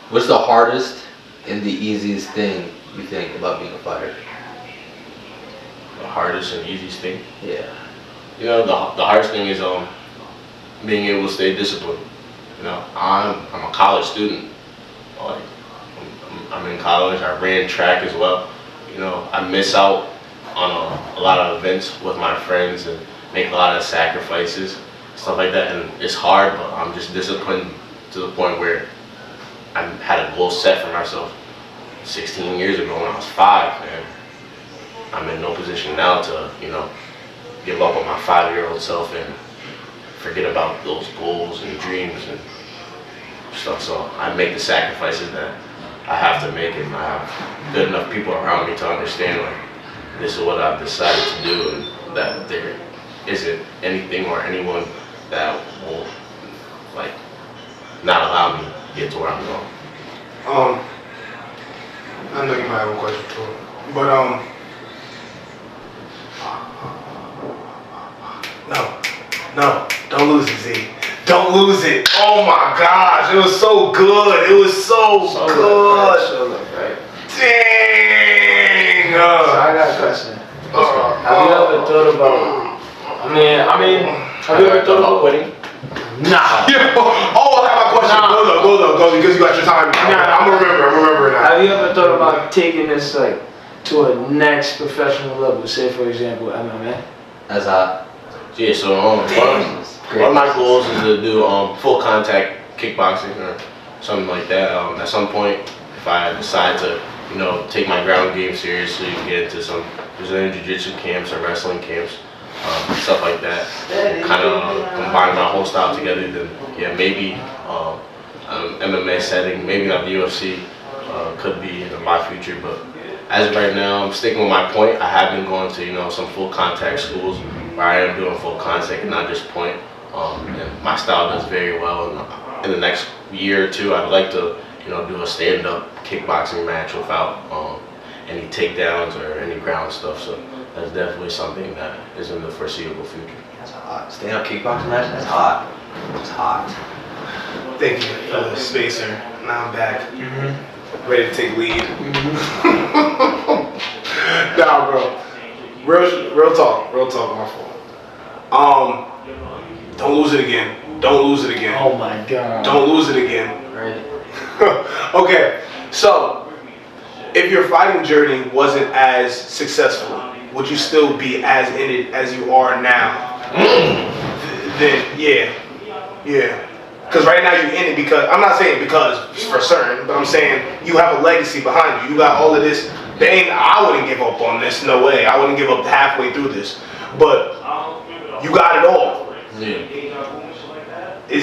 What's the hardest and the easiest thing you think about being a fighter? The hardest and easiest thing? Yeah. You know, the hardest thing is being able to stay disciplined. You know, I'm a college student. Like, I'm in college. I ran track as well. You know, I miss out on a lot of events with my friends and make a lot of sacrifices, stuff like that. And it's hard, but I'm just disciplined to the point where I had a goal set for myself 16 years ago when I was 5, and I'm in no position now to, you know, give up on my 5-year-old self and forget about those goals and dreams and stuff. So I make the sacrifices that I have to make, and I have good enough people around me to understand, like, this is what I've decided to do, and that there isn't anything or anyone that will, like, not allow me to get to where I'm going. I know you might have a question too, but no, don't lose it, Z. Don't lose it. Oh my gosh, it was so good. It was so good. Right. Dang. So I got a question. Have you ever thought about? Have you ever thought about quitting? Nah. Oh, I have my question. Nah. Go, because you got your time. I'm gonna remember now. Have you ever thought about taking this like to a next professional level? Say, for example, MMA. That's hot. Yeah, so one of my goals is to do full contact kickboxing or something like that. At some point, if I decide to, you know, take my ground game seriously, get into some Brazilian Jiu-Jitsu camps or wrestling camps, stuff like that, kind of combine my whole style together, then yeah, maybe MMA setting, maybe not the UFC, could be in my future. But as of right now, I'm sticking with my point. I have been going to, you know, some full contact schools where I am doing full contact and not just point. And my style does very well. And in the next year or two, I'd like to, you know, do a stand-up kickboxing match without any takedowns or any ground stuff. So that's definitely something that is in the foreseeable future. That's hot. Stand up kickboxing match? That's hot. That's hot. Thank you for the spacer. Now I'm back. Ready to take lead. Nah, bro. Real talk, my fault. Don't lose it again. Don't lose it again. Oh my God. Don't lose it again. Right. Okay, so if your fighting journey wasn't as successful, would you still be as in it as you are now? Then yeah. Because right now you're in it because, I'm not saying because for certain, but I'm saying you have a legacy behind you. You got all of this. I wouldn't give up on this, no way. I wouldn't give up halfway through this. But you got it all. Yeah. You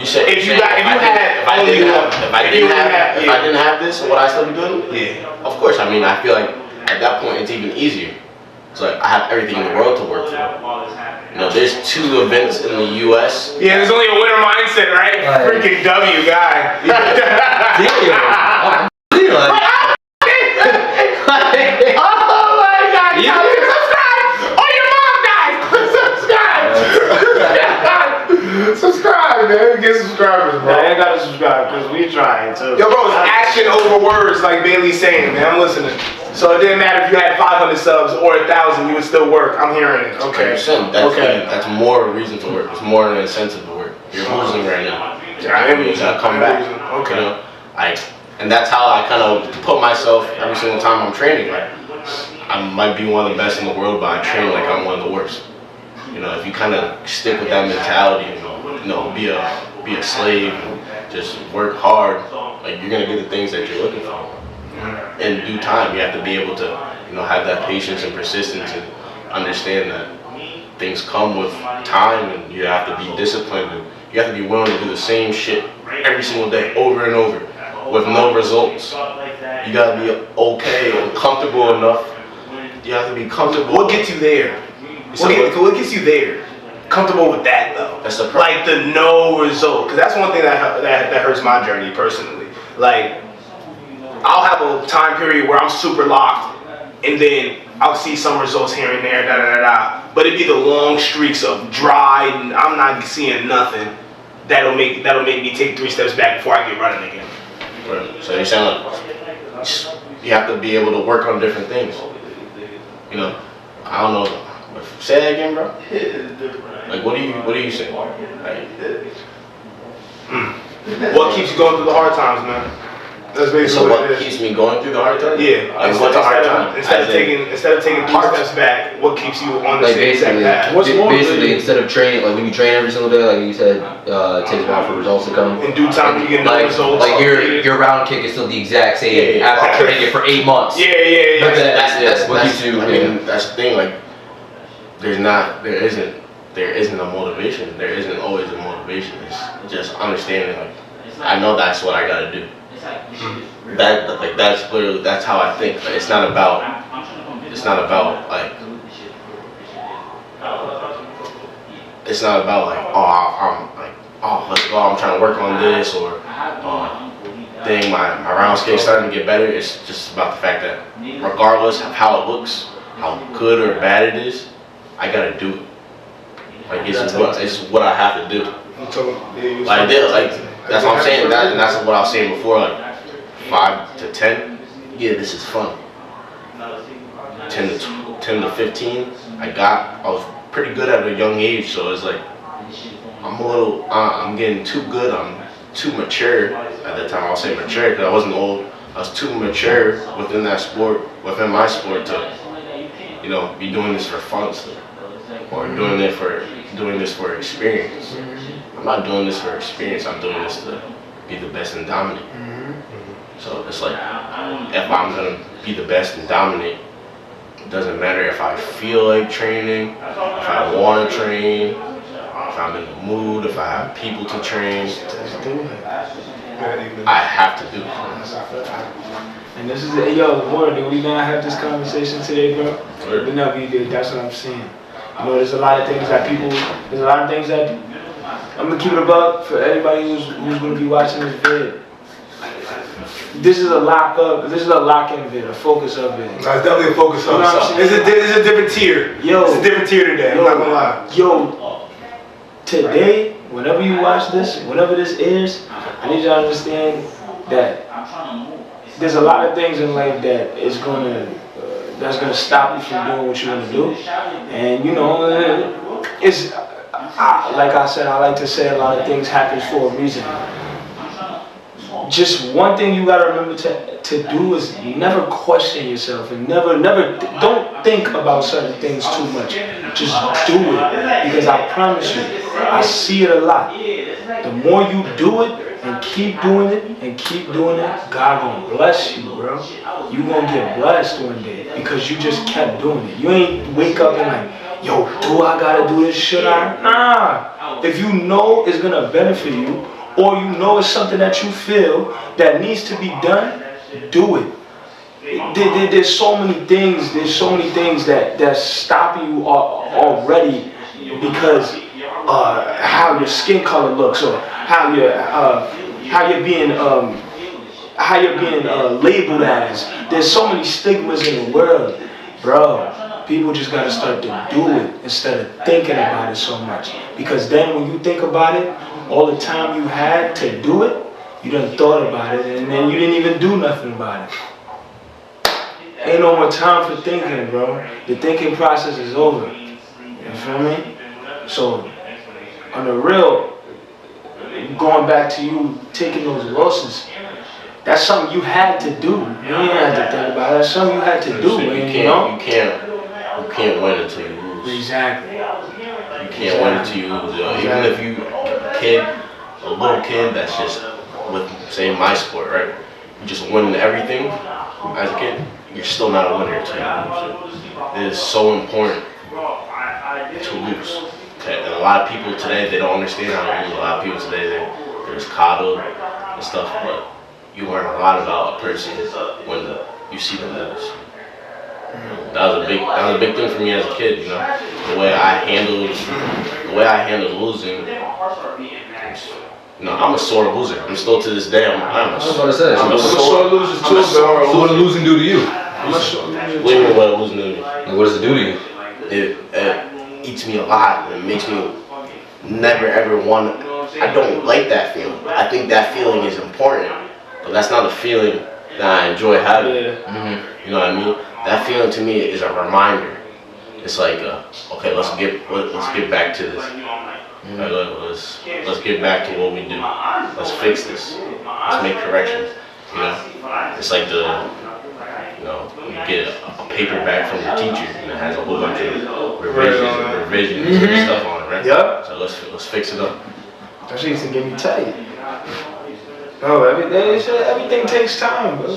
said if I didn't have this, would I still be doing it? Yeah. Of course. I mean, I feel like at that point it's even easier. It's like I have everything in the world to work for. You know, there's 2 events in the U.S. Yeah, there's only a winner mindset, right? Freaking W guy. Damn. Oh my God! Subscribe! Oh, your mom died! Subscribe! Subscribe, man. Get subscribers, bro. Nah, I gotta subscribe because we trying to. Yo, bro, it's action over words, like Bailey's saying, man. I'm listening. So it didn't matter if you had 500 subs or 1,000, you would still work. I'm hearing it. Okay. That's more reason to work. It's more an incentive to work. You're losing right now. Yeah, I am You losing. gotta come back. Okay. You know, and that's how I kind of put myself every single time I'm training. Like, I might be one of the best in the world, but I train like I'm one of the worst. You know, if you kind of stick with that mentality and, you know, be a slave and just work hard, like, you're gonna get the things that you're looking for. In due time, you have to be able to, you know, have that patience and persistence and understand that things come with time, and you have to be disciplined, and you have to be willing to do the same shit every single day over and over with no results. You gotta be okay and comfortable enough. You have to be comfortable. What gets you there? What gets you there? Comfortable with that though. That's the problem. Like the no result, because that's one thing that hurts my journey personally. Like, I'll have a time period where I'm super locked, and then I'll see some results here and there, But it'd be the long streaks of dry, and I'm not seeing nothing that'll make me take 3 steps back before I get running again. Right. So you're saying like you have to be able to work on different things. You know, I don't know. Say that again, bro. Like, what are you saying? Like, What keeps you going through the hard times, man? That's basically so what what it is. keeps me going through the hard times? Yeah. Like, what's a hard time? Instead of As in- taking 2 steps back, what keeps you on the Like same exact basically, path? What's more basically really- instead of training, like when you train every single day, like you said, it takes a while for results to come. In due time, you get no Like, results. like your round kick is still the exact same Yeah. after Okay. training it for 8 months. Yeah. But that's what that's, keeps you. I mean, that's the thing. Like, there isn't a motivation. There isn't always a motivation. It's just understanding. Like, I know that's what I gotta do. That's literally how I think. Like, it's not about like. It's not about like, let's go. I'm trying to work on this or my round skate starting to get better. It's just about the fact that regardless of how it looks, how good or bad it is, I gotta do it. Like it's what I have to do. Like that's what I'm saying. And that's what I was saying before. Like 5 to 10, yeah, this is fun. 10 to 15, I was pretty good at a young age, so it's like I'm getting too good. I'm too mature at that time. I'll say mature because I wasn't old. I was too mature within my sport to, you know, be doing this for fun stuff or doing this for experience. I'm not doing this for experience. I'm doing this to be the best and dominate. So it's like if I'm gonna be the best and dominate, it doesn't matter if I feel like training, if I want to train, if I'm in the mood, if I have people to train. I have to do it. And this is word, we gonna have this conversation today, bro. We know we did. That's what I'm saying. You know, there's a lot of things that I'm gonna keep it above for everybody who's gonna be watching this vid. This is a lock-in vid, a focus up vid. That's definitely a focus You know on what I'm something. saying? It's a different tier. It's a different tier today. I'm not gonna lie. Today, whenever you watch this, whenever this airs, I need you to understand that there's a lot of things in life that's gonna stop you from doing what you want to do, and you know, like I said, I like to say a lot of things happen for a reason. Just one thing you gotta remember to do is never question yourself and never don't think about certain things too much. Just do it, because I promise you, I see it a lot. The more you do it and keep doing it, God gonna bless you, bro. You gonna get blessed one day because you just kept doing it. You ain't wake up and like, yo, do I gotta do this? Should I? Nah. If you know it's gonna benefit you, or you know it's something that you feel that needs to be done, do it. There's so many things that's stopping you already because how your skin color looks or how you're being labeled as. There's so many stigmas in the world, bro. People just gotta start to do it instead of thinking about it so much. Because then when you think about it, all the time you had to do it, you done thought about it, and then you didn't even do nothing about it. Ain't no more time for thinking, bro. The thinking process is over. You feel me? So, on the real, going back to you taking those losses, that's something you had to do. You didn't have to think about it. That's something you had to do, man. You can't win until you lose. Exactly. You can't win until you lose. Even if you a little kid that's just with, say, my sport, right? You just winning everything as a kid, you're still not a winner until you lose. It is so important to lose. Okay? And a lot of people today, they don't understand how to lose. A lot of people today, they're just coddled and stuff, but you learn a lot about a person when you see them lose. That was a big thing for me as a kid, you know. The way I handled losing. You know, I'm a sore loser. I'm still to this day. I'm a sore loser too. So what did losing do to you? What do you mean what losing do to me? Like, what does it do to you? It eats me alive. It makes me never ever want. I don't like that feeling. I think that feeling is important, but that's not a feeling that I enjoy having. Yeah. You know what I mean? That feeling to me is a reminder. It's like, okay, let's get back to this. Like, let's get back to what we do. Let's fix this. Let's make corrections. You know, it's like you get a paper back from your teacher and it has a whole bunch of revisions and stuff on it, right? Yep. So let's fix it up. That shit used to get me tight. Bro, everything takes time, bro.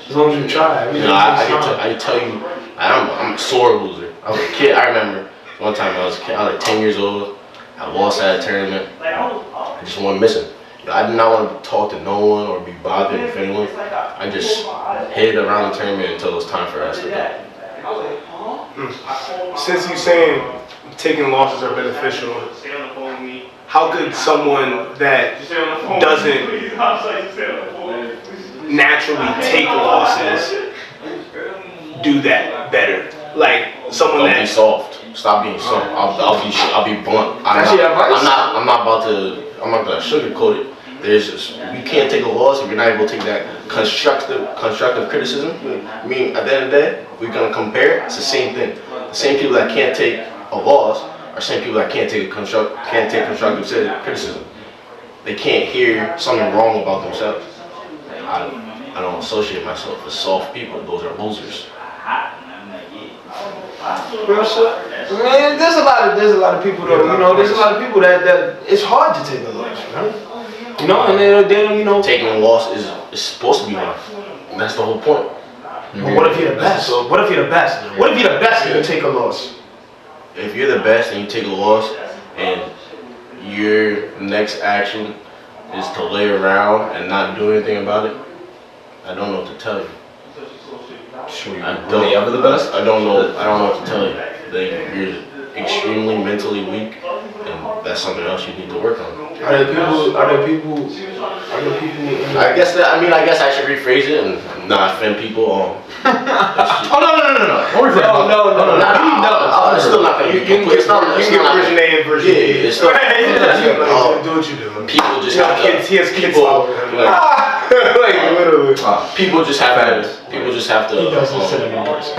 As long as you try, everything takes time. I can tell you, I'm a sore loser. I was a kid. I remember one time I was a kid. I was like 10 years old. I lost at a tournament. I just went missing. I did not want to talk to no one or be bothered with anyone. I just hid around the tournament until it was time for us to go. Since you're saying taking losses are beneficial, how could someone that doesn't naturally take losses do that better? Like someone Don't that be soft. Stop being soft. I'll be blunt. That's your advice? I'm not gonna sugarcoat it. You can't take a loss if you're not able to take that constructive criticism. I mean, at the end of the day, we're gonna compare. It's the same thing. The same people that can't take a loss are same people that can't take constructive criticism. They can't hear something wrong about themselves. I don't associate myself with soft people. Those are losers. Real shit. Man, there's a lot of people though. You know, there's a lot of people that it's hard to take a loss, right? You know, and they don't, you know. Taking a loss is supposed to be hard. And that's the whole point. But what if you're the best? What if you're the best? What if you're the best and you take a loss? If you're the best and you take a loss, and your next action is to lay around and not do anything about it, I don't know what to tell you. Are they ever the best? I don't know what to tell you. You're extremely mentally weak, and that's something else you need to work on. Are there people? I guess I should rephrase it and not offend people. Oh no! Don't rephrase it. No. It's still not gonna be complete. It's not version A and version B. Yeah, it's still. Do what you do. People just have to. He has kids people, following him. like, Literally. People just have to. People just have to. He doesn't sit in the worst.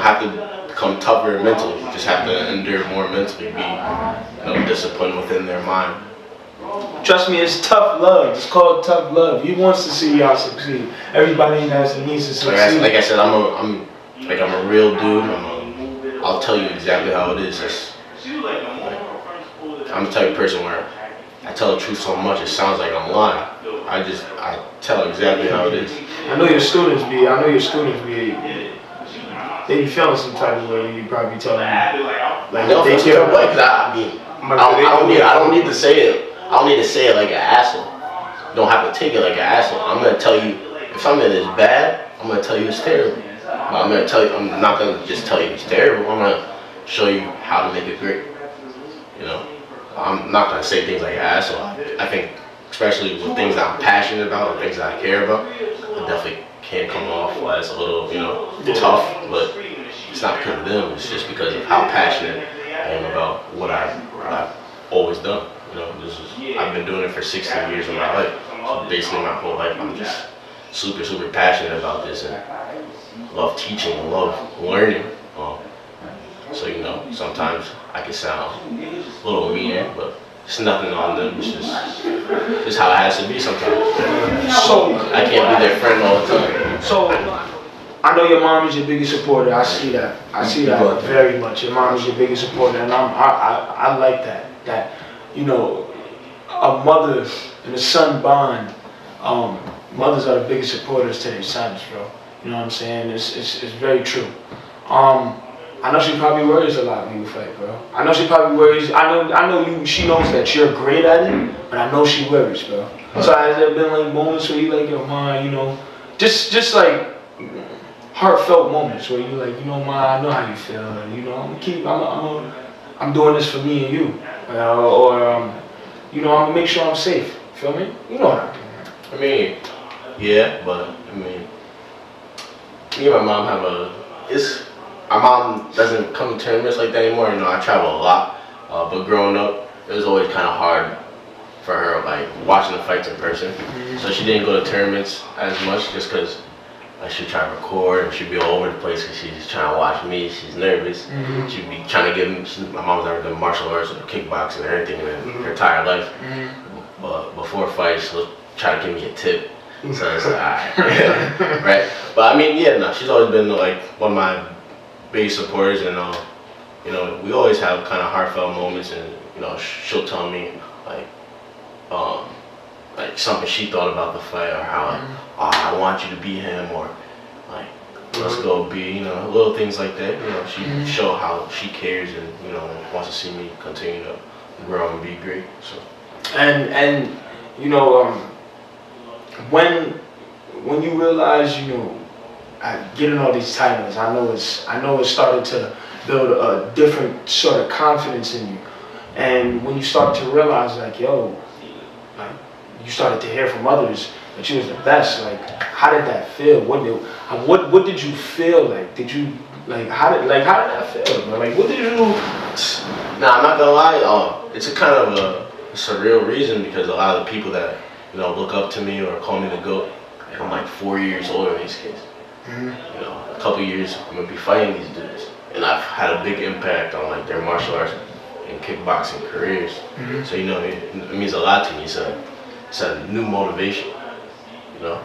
Have to become tougher mentally. Just have to endure more mentally. Be, disciplined within their mind. Trust me, it's tough love. It's called tough love. He wants to see y'all succeed. Everybody needs to succeed. Like I said, I'm a real dude. I'll tell you exactly how it is. I'm the type of person where I tell the truth so much it sounds like I'm lying. I tell exactly how it is. I know your students be. They be feeling some type of way when you probably tell them. Like No, they it's care different way, about. 'cause I don't need to say it. I don't need to say it like an asshole. You don't have to take it like an asshole. I'm gonna tell you if something is bad. I'm gonna tell you it's terrible. But I'm not gonna just tell you it's terrible. I'm gonna show you how to make it great. I'm not gonna say things like an asshole. I think, especially with things that I'm passionate about and things that I care about, I definitely can come off as a little, tough. But it's not because of them. It's just because of how passionate I am about what I've always done. I've been doing it for 16 years of my life. So basically my whole life I'm just super, super passionate about this and love teaching and love learning. So sometimes I can sound a little meaner, but it's nothing on them. It's just how it has to be sometimes. So I can't be their friend all the time. So, I know your mom is your biggest supporter. I see that very much. Your mom is your biggest supporter, and I like that. That a mother and a son bond. Mothers are the biggest supporters to their sons, bro. You know what I'm saying? It's very true. I know she probably worries a lot when you fight, bro. I know she probably worries. I know you. She knows that you're great at it, but I know she worries, bro. So has there been like moments where you like, yo, ma, just like heartfelt moments where you like, ma, I know how you feel, and I'm doing this for me and you, I'm gonna make sure I'm safe. Feel me? You know what I'm doing. Yeah, but me and my mom my mom doesn't come to tournaments like that anymore. I travel a lot, but growing up, it was always kind of hard for her, like watching the fights in person. So she didn't go to tournaments as much just because she'd try to record and she'd be all over the place because she's trying to watch me. She's nervous. She'd be trying to get me. My mom's never done martial arts or kickboxing or anything in her entire life. But before fights, she'll try to give me a tip. So it's like, alright. Right? But I mean, yeah, no, she's always been like one of my biggest supporters, and you know, we always have kind of heartfelt moments, and you know, she'll tell me like something she thought about the fight, or how like, oh, I want you to beat him, or like let's go be, you know, little things like that. You know, she show how she cares and you know wants to see me continue to grow and be great. So And you know, when you realize, you know, getting all these titles, I know it started to build a different sort of confidence in you. And when you start to realize, like, yo, like you started to hear from others that you was the best, like, how did that feel? What did you feel like? Did you how did that feel? Like, what did you? Nah, I'm not gonna lie. It's a kind of a surreal reason because a lot of the people that you know look up to me or call me the GOAT, I'm like 4 years older in these kids. You know, a couple years I'm gonna be fighting these dudes, and I've had a big impact on like their martial arts and kickboxing careers. So you know, it means a lot to me. It's a new motivation. You know,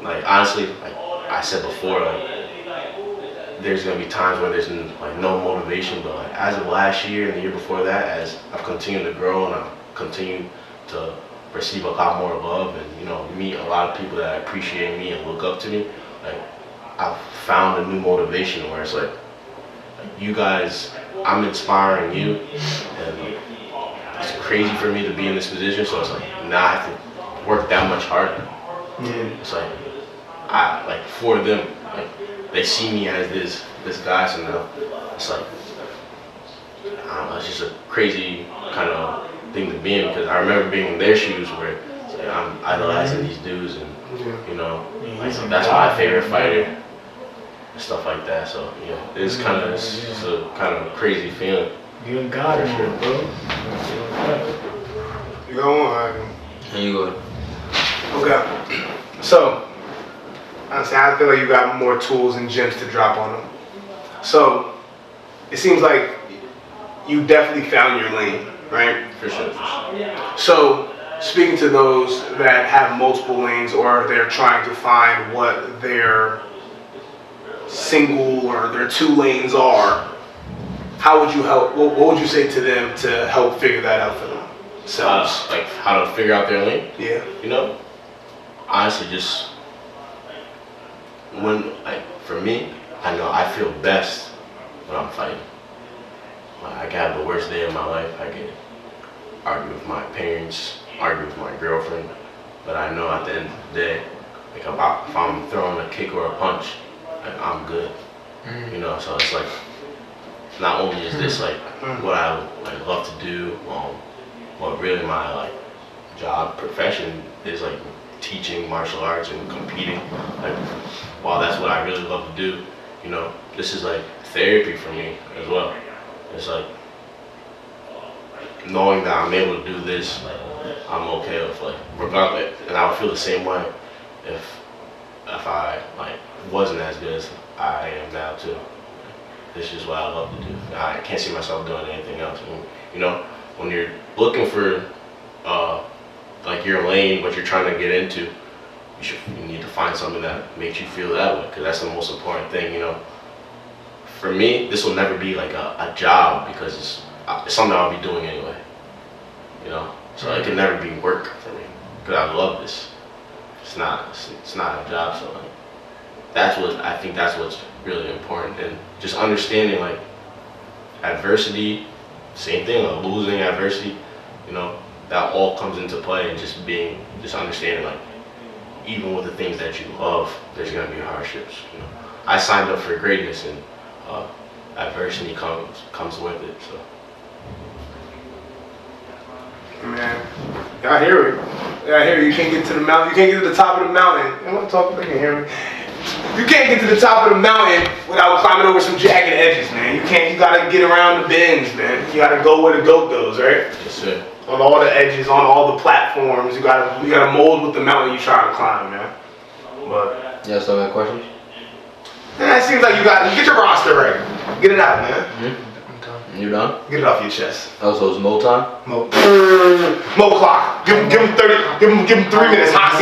like honestly, like I said before, like there's gonna be times where there's like no motivation, but like as of last year and the year before that, as I've continued to grow and I've continued to receive a lot more love and you know meet a lot of people that appreciate me and look up to me, like I've found a new motivation where it's like you guys, I'm inspiring you, and it's crazy for me to be in this position. So it's like now I have to work that much harder. It's like I like for them, like they see me as this guy, so now it's like I don't know, it's just a crazy kind of thing to be in because I remember being in their shoes where it's like, I'm idolizing these dudes and you know like that's my favorite fighter, stuff like that. So yeah, it's just a kind of crazy feeling. You ain't got it, sure, bro. You go on. And you go. Okay. So, honestly, I feel like you got more tools and gems to drop on them. So, it seems like you definitely found your lane, right? For sure. So, speaking to those that have multiple lanes or they're trying to find what their single or their two lanes are, how would you help? What would you say to them to help figure that out for themselves? Like how to figure out their lane. Yeah. You know, honestly, just when like for me, I know I feel best when I'm fighting. Like, I can have the worst day of my life. I can argue with my parents, argue with my girlfriend, but I know at the end of the day, like if I'm throwing a kick or a punch, like, I'm good. You know, so it's like not only is this like what I like love to do, what really my like job profession is like teaching martial arts and competing. Like while that's what I really love to do, you know, this is like therapy for me as well. It's like knowing that I'm able to do this, like, I'm okay with like regardless, and I would feel the same way if I like wasn't as good as I am now too. This is what I love to do. I can't see myself doing anything else. And, you know, when you're looking for like your lane, what you're trying to get into, you need to find something that makes you feel that way, because that's the most important thing. You know, for me, this will never be like a job because it's something I'll be doing anyway. You know, so it can never be work for me because I love this. It's not a job. So like, I think that's what's really important, and just understanding like adversity, same thing, like losing adversity, you know, that all comes into play, and just understanding like even with the things that you love, there's gonna be hardships. You know, I signed up for greatness, and adversity comes with it. So. Man, y'all hear it. Y'all hear it. You can't get to the mountain. You can't get to the top of the mountain. I'm not talking. They can hear me. You can't get to the top of the mountain without climbing over some jagged edges, man. You gotta get around the bends, man. You gotta go where the goat goes, right? sir. On all the edges, on all the platforms, you gotta mold with the mountain you're trying to climb, man. But Yeah, so got questions? it seems like you get your roster right. Get it out, man. You done? Get it off your chest. Oh, so it's Mo time? Mo clock. Give him 30. Give him 3 minutes. Hot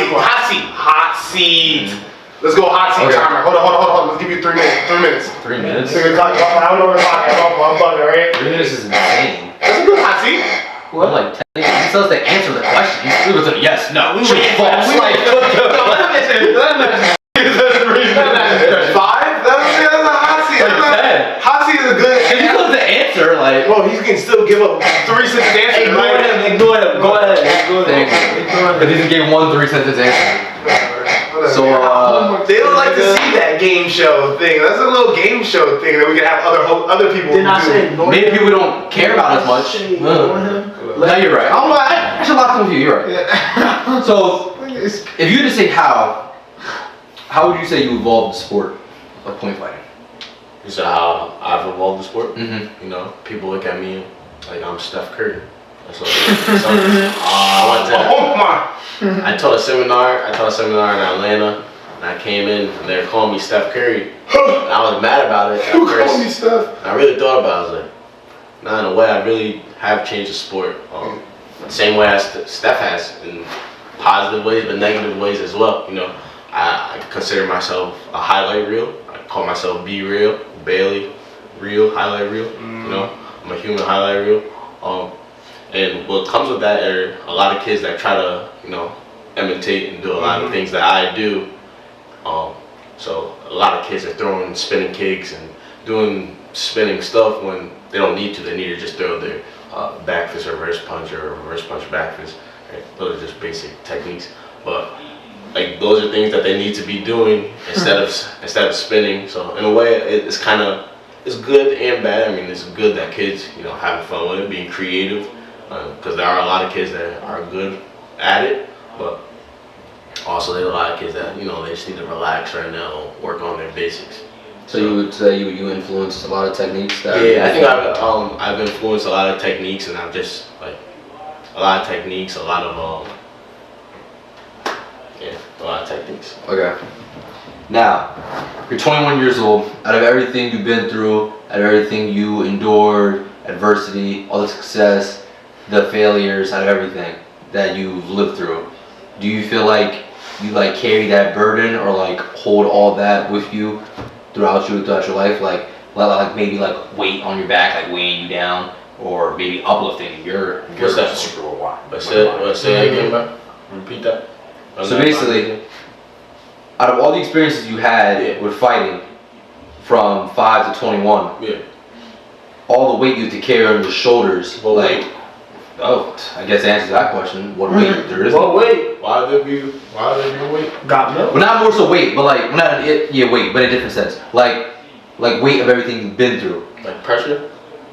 seat. Let's go hot seat Okay. timer. Hold on. Let's give you 3 minutes. 3 minutes. 3 minutes? So you're talking about how over clock. I'm bugging, right? 3 minutes is insane. That's a good hot seat. What? Like, he still has to answer the question. He's still with a yes, no, We true, went- false. we Like, Five? That's a hot seat. Like 10. Hot seat is a good. if he still has to answer, like, Well, he can still give up 3 sentence answers, Ignore right? him. Go ahead. thanks. But he just gave 1 3-sentence answer. So, They don't like to see that game show thing. That's a little game show thing that we can have other people Didn't I do. say ignore maybe him? people don't care about as much. Ignore him. No, you're right. I should lock in with you. You're right. So, if you had to say how would you say you evolved the sport of point fighting? You said how I've evolved the sport. Mm-hmm. You know, people look at me like I'm Steph Curry. That's what I went to. Oh my! I taught a seminar in Atlanta, and I came in, and they were calling me Steph Curry. And I was mad about it at Who called me first. stuff? And I really thought about it. I was like, nah, in a way, I really have changed the sport. The same way as Steph has, in positive ways, but negative ways as well. You know, I consider myself a highlight reel. I call myself B Real, Bailey Real, highlight reel. You know, I'm a human highlight reel. And what comes with that are a lot of kids that try to, you know, imitate and do a lot of things that I do. So a lot of kids are throwing spinning kicks and doing spinning stuff when they don't need to. They need to just throw their back fist or reverse punch back fist. Right? Those are just basic techniques. But like those are things that they need to be doing instead of spinning. So in a way, it's kind of good and bad. I mean, it's good that kids, you know, having fun with it, being creative. Because there are a lot of kids that are good at it, but also there's a lot of kids that, you know, they just need to relax right now and work on their basics. So you would say you influenced a lot of techniques that Yeah, I think I've influenced a lot of techniques, and I've just like a lot of techniques, a lot of techniques. Okay. Now, you're 21 years old. Out of everything you've been through, out of everything you endured, adversity, all the success, the failures, out of everything that you've lived through, do you feel like you like carry that burden or like hold all that with you throughout your life, like maybe like weight on your back, like weighing you down, or maybe uplifting your What's that? super wide. Say that again, bro. Repeat that. So basically, out of all the experiences you had with fighting, from 5 to 21, yeah. all the weight you have to carry on your shoulders, What like, weight? oh, I guess to answer that question, what weight? There is no Wait. Why there be weight? Got milk? Well, not more so weight, but like, weight, but in a different sense. Like weight of everything you've been through. Like pressure?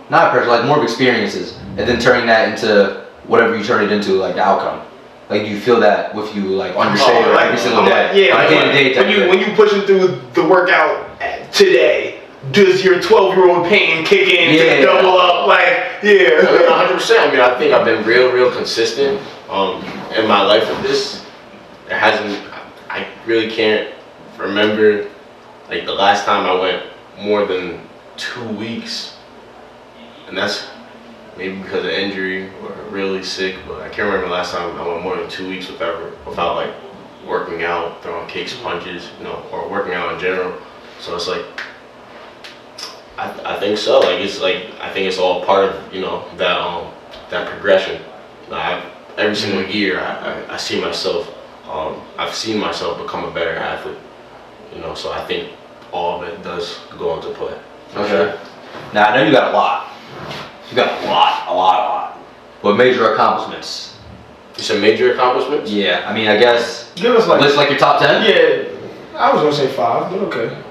Not pressure, like more of experiences, and then turning that into whatever you turn it into, like the outcome. Like you feel that with you, like on your shoulder like, every single I'm day. like, yeah, Like, like, day-to-day type thing. when you pushing through the workout today, does your 12-year-old pain kick in to double up? Like, yeah. 100%. I mean, I think I've been real consistent in my life with this. It hasn't. I really can't remember like the last time I went more than 2 weeks, and that's maybe because of injury or really sick. But I can't remember the last time I went more than 2 weeks without like working out, throwing kicks, punches, you know, or working out in general. So it's like. I think so. Like it's like I think it's all part of, you know, that progression. Every single year I see myself. I've seen myself become a better athlete. You know, so I think all of it does go into play. Okay. Now I know you got a lot. You got a lot. But major accomplishments. You said major accomplishments? Yeah, I mean, I guess. Give us like. List like your top 10? Yeah. I was gonna say 5, but okay.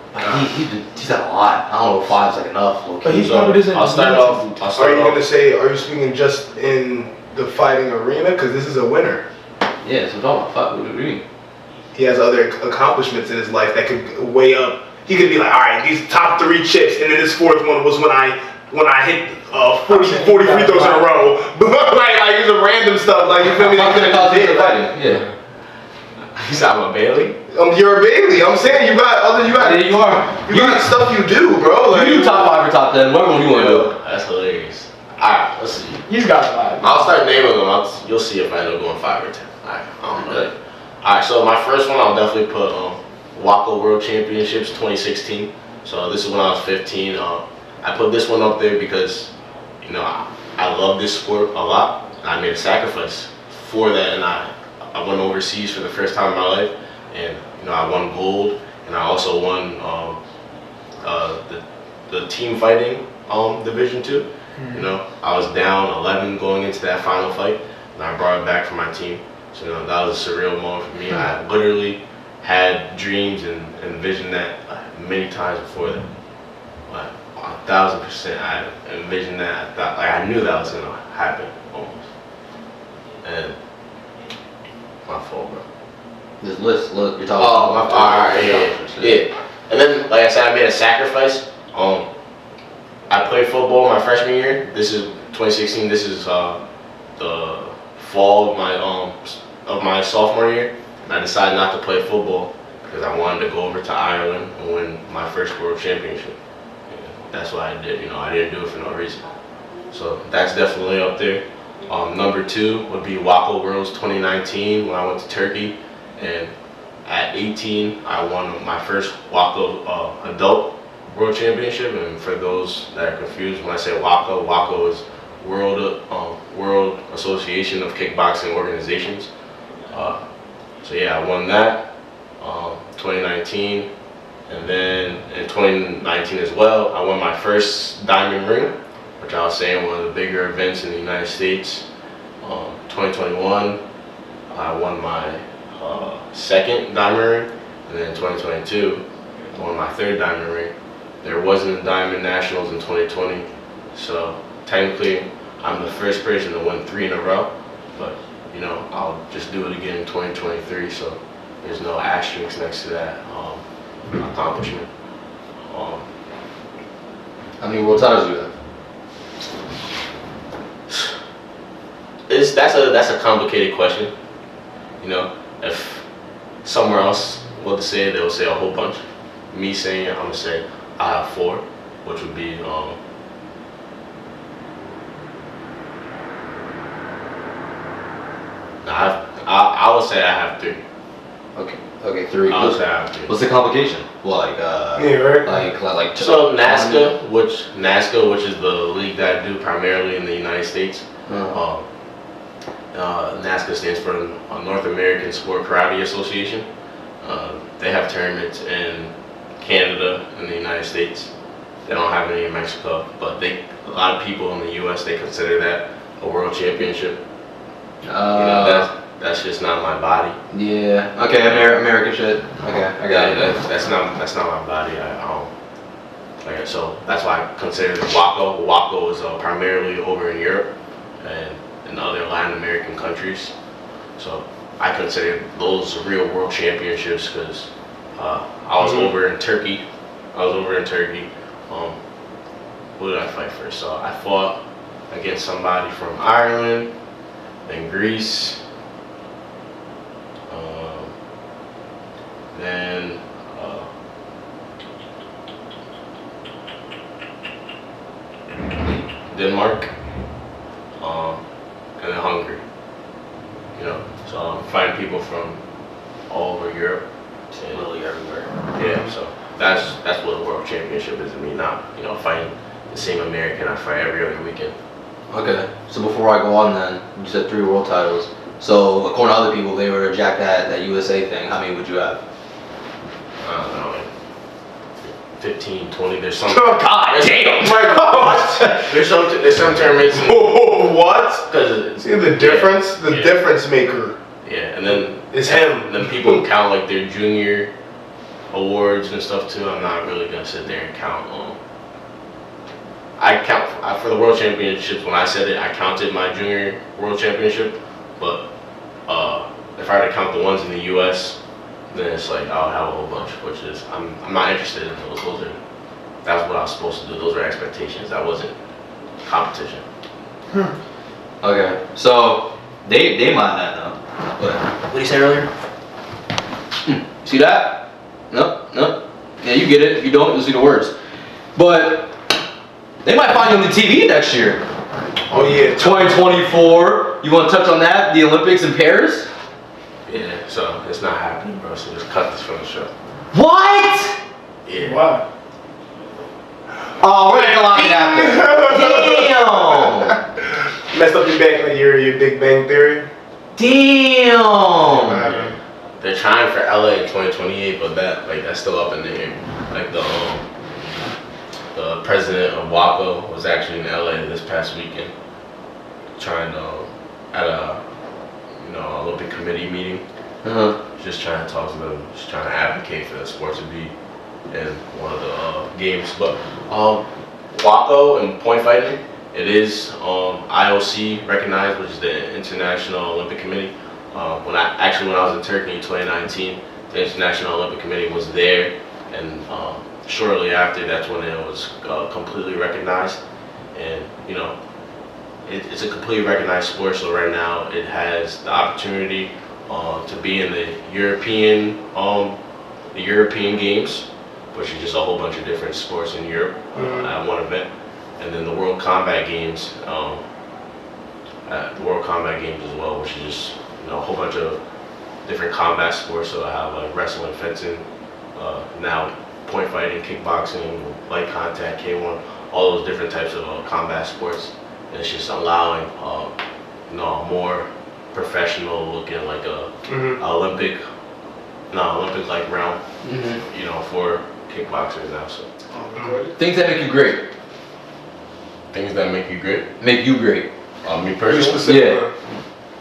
He's done a lot. I don't know if 5's like enough. But he's So, probably doesn't. I'll start off. Are you gonna say? Are you speaking just in the fighting arena? Because this is a winner. Yeah, so I'm talking about 5. What do you mean? He has other accomplishments in his life that could weigh up. He could be like, all right, these top 3 chips, and then this 4th one was when I when I hit 40 free throws in a row. like using random stuff. Like, you feel me? Fuck the cause of fighting. Yeah. He's out of Bailey. You're a Bailey. I'm saying you got Yeah, you are. you got stuff you do, bro. Like, You do top 5 or top 10, whatever one you want to do. That's hilarious. Alright, let's see. He's got a lot. I'll start naming them. You'll see if I end up going 5 or 10. Alright, I don't know. Alright, so my first one I'll definitely put Waco World Championships 2016. So this is when I was 15. I put this one up there because, you know, I love this sport a lot. And I made a sacrifice for that, and I went overseas for the first time in my life, and you know, I won gold, and I also won the team fighting division 2. You know, I was down 11 going into that final fight, and I brought it back for my team. So you know, that was a surreal moment for me. I literally had dreams and envisioned that many times before that. Like 1,000%, I envisioned that. I thought, like, I knew that was gonna happen almost. And my fault, bro. This list, look, you're talking Oh, my about. fault. Alright, yeah. And then, like I said, I made a sacrifice. I played football my freshman year. This is 2016. This is the fall of my sophomore year. And I decided not to play football because I wanted to go over to Ireland and win my first world championship. And that's what I did. You know, I didn't do it for no reason. So that's definitely up there. Number 2 would be Waco Worlds 2019 when I went to Turkey, and at 18 I won my first Waco adult world championship. And for those that are confused, when I say Waco, Waco is World Association of Kickboxing Organizations. So yeah, I won that 2019, and then in 2019 as well, I won my first diamond ring, which I was saying one of the bigger events in the United States. 2021, I won my second diamond ring, and then in 2022, I won my third diamond ring. There wasn't a Diamond Nationals in 2020, so technically I'm the first person to win 3 in a row, but you know, I'll just do it again in 2023, so there's no asterisk next to that accomplishment. How many world titles do you have? That's a complicated question. You know, if somewhere else were to say it, they'll say a whole bunch. Me saying it, I'm gonna say I have 4, which would be I would say I have 3. Okay, 3. I would say I have 3. What's the complication? Well, like, yeah, right. like. So NASCA, which is the league that I do primarily in the United States. NASCA stands for North American Sport Karate Association. They have tournaments in Canada and the United States. They don't have any in Mexico, but a lot of people in the U.S. they consider that a world championship. You know, that's just not my body. Yeah. Okay, American shit. Okay, I got it. That's not my body. So that's why I consider it Waco. Waco is primarily over in Europe and in other Latin American countries. So I consider those real world championships because I was over in Turkey. Who did I fight first? So I fought against somebody from Ireland, then Greece, then Denmark, and then Hungary. You know, so I'm fighting people from all over Europe. Literally everywhere. Yeah, so that's what the world championship is to me. Not, you know, fighting the same American I fight every other weekend. Okay, so before I go on then, you said 3 world titles. So according to other people, they were to jack that USA thing. How many would you have? I don't know, like 15, 20. There's some. Oh, God damn! My God! There's some tournaments. What? Because See the difference? The Yeah. difference maker Yeah, and then is him. then people count like their junior awards and stuff too. I'm not really gonna sit there and count. I count for the world championships. When I said it, I counted my junior world championship, but if I were to count the ones in the U.S., then it's like I'll have a whole bunch, which is I'm not interested in those. That's what I was supposed to do. Those were expectations. I wasn't competition. Okay, so they might not know. But what did you say earlier? See that? Nope, nope. Yeah, you get it. If you don't, you'll see the words. But they might find you on the TV next year. Oh yeah. 2024. You want to touch on that? The Olympics in Paris? Yeah, so it's not happening, bro. So just cut this from the show. What? Yeah. Why? Oh, we're gonna lock it out there. Damn. Messed up your back like your Big Bang Theory. Damn. They're trying for LA in 2028, but that's still up in the air. Like the president of WACO was actually in LA this past weekend, trying to at a Olympic committee meeting, just trying to talk to them, just trying to advocate for the sport to be in one of the games. But WACO and point fighting, it is IOC recognized, which is the International Olympic Committee. When I was in Turkey in 2019, the International Olympic Committee was there, and shortly after, that's when it was completely recognized. And it's a completely recognized sport. So right now, it has the opportunity to be in the European Games, which is just a whole bunch of different sports in Europe at one event, and then the World Combat Games, at the World Combat Games as well, which is just a whole bunch of different combat sports. So I have like wrestling, fencing, now point fighting, kickboxing, light contact, K1, all those different types of combat sports. And it's just allowing a more professional looking, like a Olympic like realm, for kickboxers now. So Things that make you great. things that make you great. Make you great. Me personally, Yeah.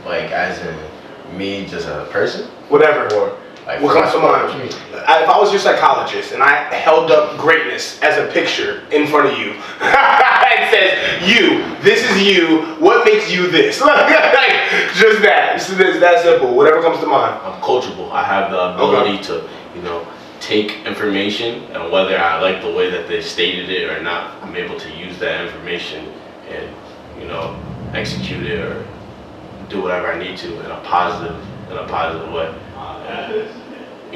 like as in me just as a person, Whatever. or like What comes to mind? If I was your psychologist and I held up greatness as a picture in front of you, it says, you, this is you, what makes you this? Like, just that. It's that simple. Whatever comes to mind. I'm coachable. I have the ability to, take information, and whether I like the way that they stated it or not, I'm able to use that information and, execute it or do whatever I need to in a positive way. And,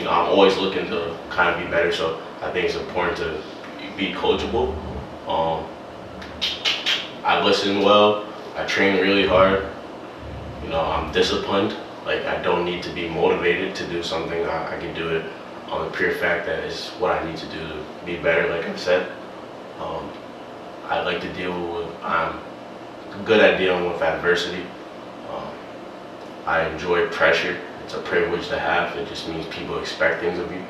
I'm always looking to kind of be better, so I think it's important to be coachable. I listen well. I train really hard. I'm disciplined. Like, I don't need to be motivated to do something. I can do it on the pure fact that it's what I need to do to be better, like I said. I like to I'm good at dealing with adversity. I enjoy pressure. It's a privilege to have. It just means people expect things of you.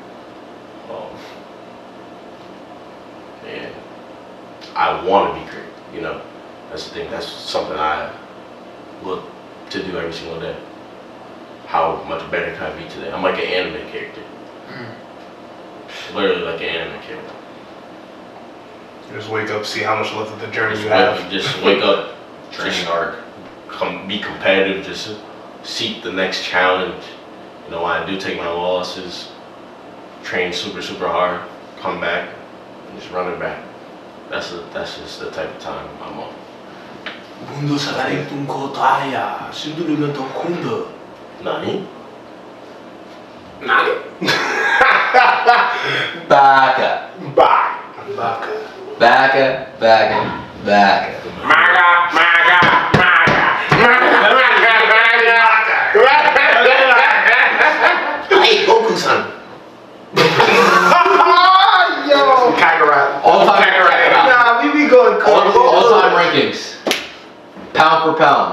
And I want to be great, That's the thing. That's something I look to do every single day. How much better can I be today? I'm like an anime character. Literally like an anime character. You just wake up, see how much left of the journey Just you have. wake up, Training hard. be competitive, just seek the next challenge. When I do take my losses, train super, super hard, come back, and just run it back. That's just the type of time I'm on. Mundo salarek tungko taya, sindulunan tong kundo. Nani? Nani? Baka. Bye. Baka. Baka. Baka. Baka. Maga, maga, maga, maga, maga, Hey, Goku-san. Yo, Kakarot. All-time Nah, we be going crazy. all-time rankings. Pound for pound.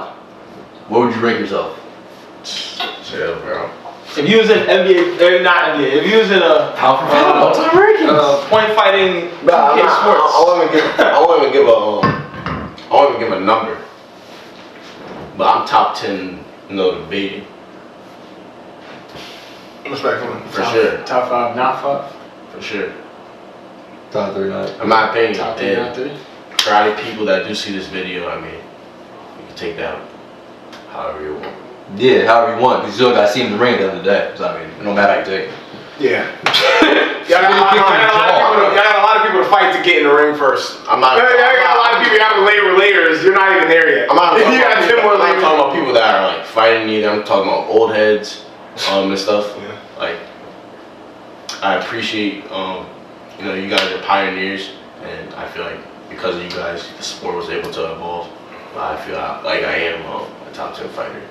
What would you rank yourself? Chill, bro. If you was in NBA, not NBA, if you was in a Pound for pound. All-time rankings. point fighting 2K Nah, sports. I won't even give a number. But I'm top 10, no debating. Respectfully. For sure. Top 5, not 5. For sure. Top 3 night. In my opinion, Top 3, not 3. for any people that do see this video, you can take that however you want. Yeah, however you want, because you still got to see him in the ring the other day. So, no matter how you take it. Yeah. Y'all got a lot of people people to fight to get in the ring first. I'm not. I got a lot of people having layers. You're not even there yet. I'm not You got 10 more I'm not layers. talking about people that are like fighting either. I'm talking about old heads, and stuff. Yeah. Like, I appreciate, you guys are pioneers, and I feel like because of you guys, the sport was able to evolve. I feel like I am a top 10 fighter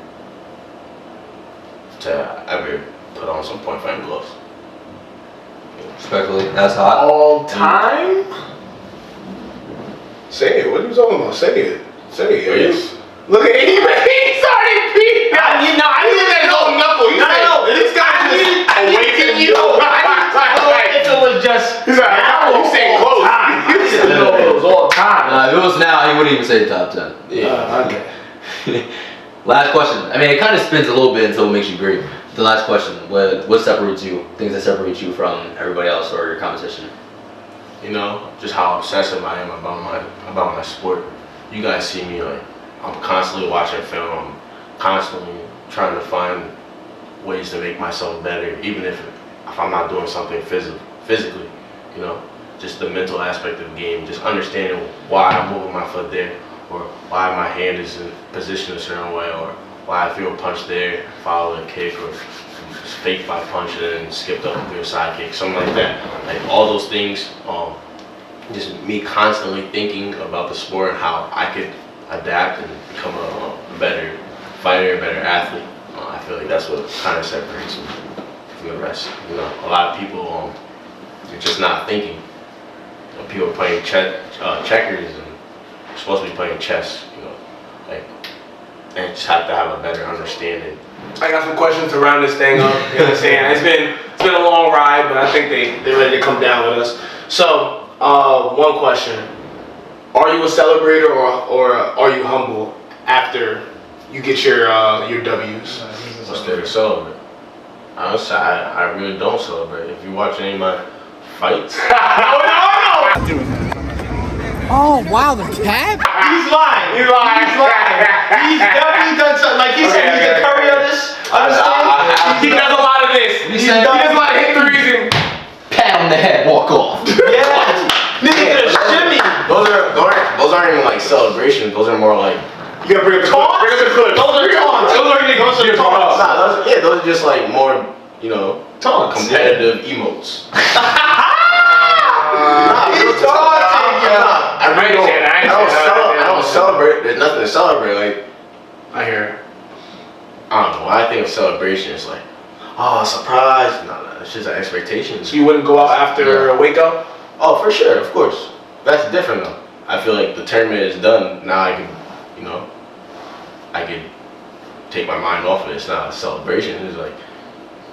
to ever put on some point fighting gloves. Respectfully, that's hot. All time? Say it. What are you talking about? Say it. Say it. Yes. Look at him. He started beating. I need that whole knuckle. He said, this guy just awakened you. If it was just He's like, now, you say close. I didn't know if it was all time. If it was now, he wouldn't even say top 10. Okay. Last question. I mean, it kind of spins a little bit until it makes you agree. The last question: what separates you? Things that separate you from everybody else or your competition? Just how obsessive I am about my sport. You guys see me like I'm constantly watching film. I'm constantly trying to find ways to make myself better, even if I'm not doing something physically. Just the mental aspect of the game, just understanding why I'm moving my foot there, or why my hand is in position a certain way, or why I feel a punch there, follow a kick, or just fake my punch and then skipped up and threw a side kick, something like that. Like all those things, just me constantly thinking about the sport and how I could adapt and become a better fighter, a better athlete. I feel like that's what kind of separates me from the rest. A lot of people, they're just not thinking. People are playing checkers and you're supposed to be playing chess. And just have to have a better understanding. I got some questions to round this thing up. You know what I'm saying? It's been a long ride, but I think they're ready to come down with us. So, one question: are you a celebrator or are you humble after you get your W's? What's there to celebrate? Honestly, I really don't celebrate. If you watch any of my fights, No. Oh wow, the cap? He's lying. He's lying. He's definitely done something. Like he said, he's the Curry of this. Understand? He does a lot of this. He He said- does a lot of hit threes and Pat on the head, walk off. Yeah. Nigga did a shimmy. those aren't even like celebrations. Those are more like you gotta bring up the clip. Bring up the clip. Those are taunts. Those are taunts. those are just like more Taunts. competitive emotes. He's taunting, yo. I don't celebrate. There's nothing to celebrate. Like I hear. I don't know. When I think of celebration, it's like, oh, surprise. No, it's just an expectation. So you wouldn't go out after a wake up? Oh, for sure, of course. That's different though. I feel like the tournament is done. Now I can, I can take my mind off of it. It's not a celebration. It's like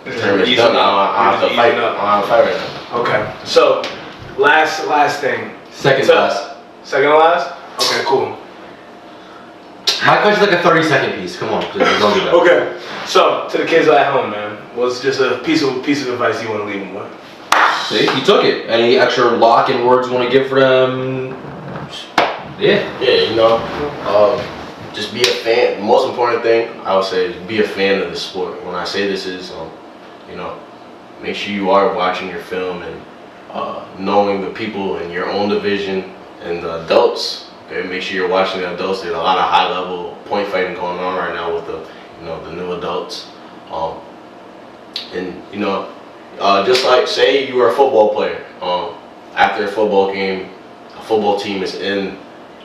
the tournament's done. I don't have to fight. I don't have to fight right now. Okay. So, last thing. Second So- last. Second to last? Okay, cool. My question's like a 30-second piece. Come on, just don't do that. Okay. So, to the kids at home, man, what's just a piece of advice you want to leave them with? See, he took it. Any extra lock and words you want to give for them? Yeah. Yeah, just be a fan. The most important thing I would say is be a fan of the sport. When I say this is, make sure you are watching your film and knowing the people in your own division and the adults. Okay, make sure you're watching the adults. There's a lot of high-level point fighting going on right now with the new adults. Just like say you are a football player. After a football game, a football team is in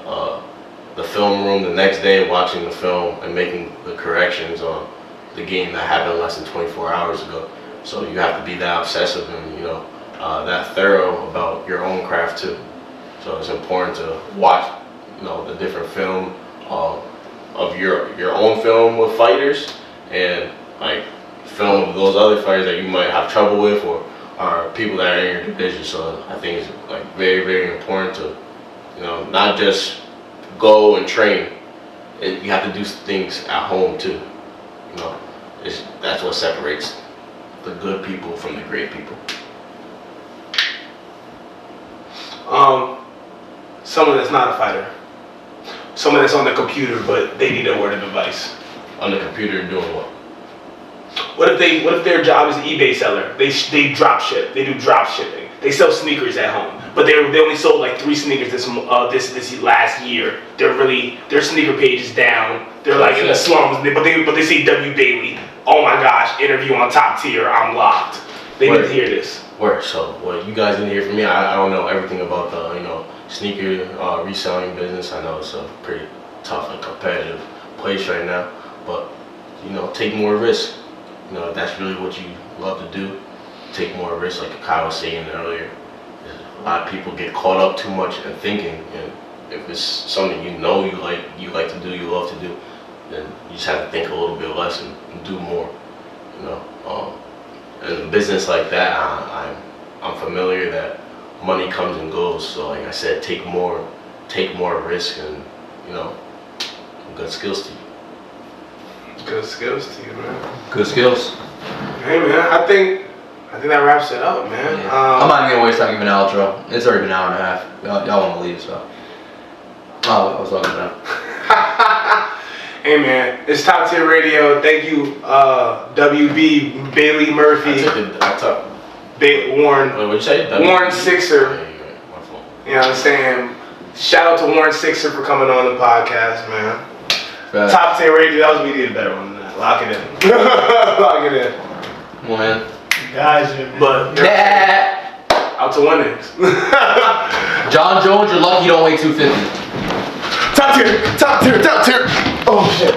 the film room the next day watching the film and making the corrections on the game that happened less than 24 hours ago. So you have to be that obsessive and that thorough about your own craft too. So it's important to watch the different film of your own film with fighters and like film of those other fighters that you might have trouble with or are people that are in your division. So I think it's like very, very important to not just go and train. You have to do things at home too. That's what separates the good people from the great people. Someone that's not a fighter. Someone that's on the computer, but they need a word of advice. On the computer doing what? What if their job is an eBay seller? They drop ship. They do drop shipping. They sell sneakers at home. but they only sold like 3 sneakers this last year. Their sneaker page is down. They're like in the slums, but they see W Bailey. Oh my gosh, interview on Top Tier. I'm locked. They need to hear this. Word. So what you guys didn't hear from me, I don't know everything about the sneaker reselling business. I know it's a pretty tough and competitive place right now, but take more risk. If that's really what you love to do, take more risk. Like Kyle was saying earlier, a lot of people get caught up too much in thinking, and if it's something you like to do, you love to do, then you just have to think a little bit less and do more. In a business like that, I'm familiar that money comes and goes. So like I said, take more risk, and good skills to you. Good skills to you, man. Good skills. Hey, man, I think that wraps it up, man. Yeah. I'm not even gonna waste time giving an outro. It's already been an hour and a half. Y'all want to leave, so. Oh, I was talking about that. Hey, man, it's Top Tier Radio. Thank you, WB Bailey Murphy. I took Warren. Wait, what'd you say? Warren Sixer. Yeah, you're right. My fault. You know what I'm saying? Shout out to Warren Sixer for coming on the podcast, man. Right. Top Tier Radio. We need a better one than that. Lock it in. Lock it in. Well, man. Guys, But out to winnings. John Jones, you're lucky you don't weigh 250. Top tier, top tier, top tier. Oh shit.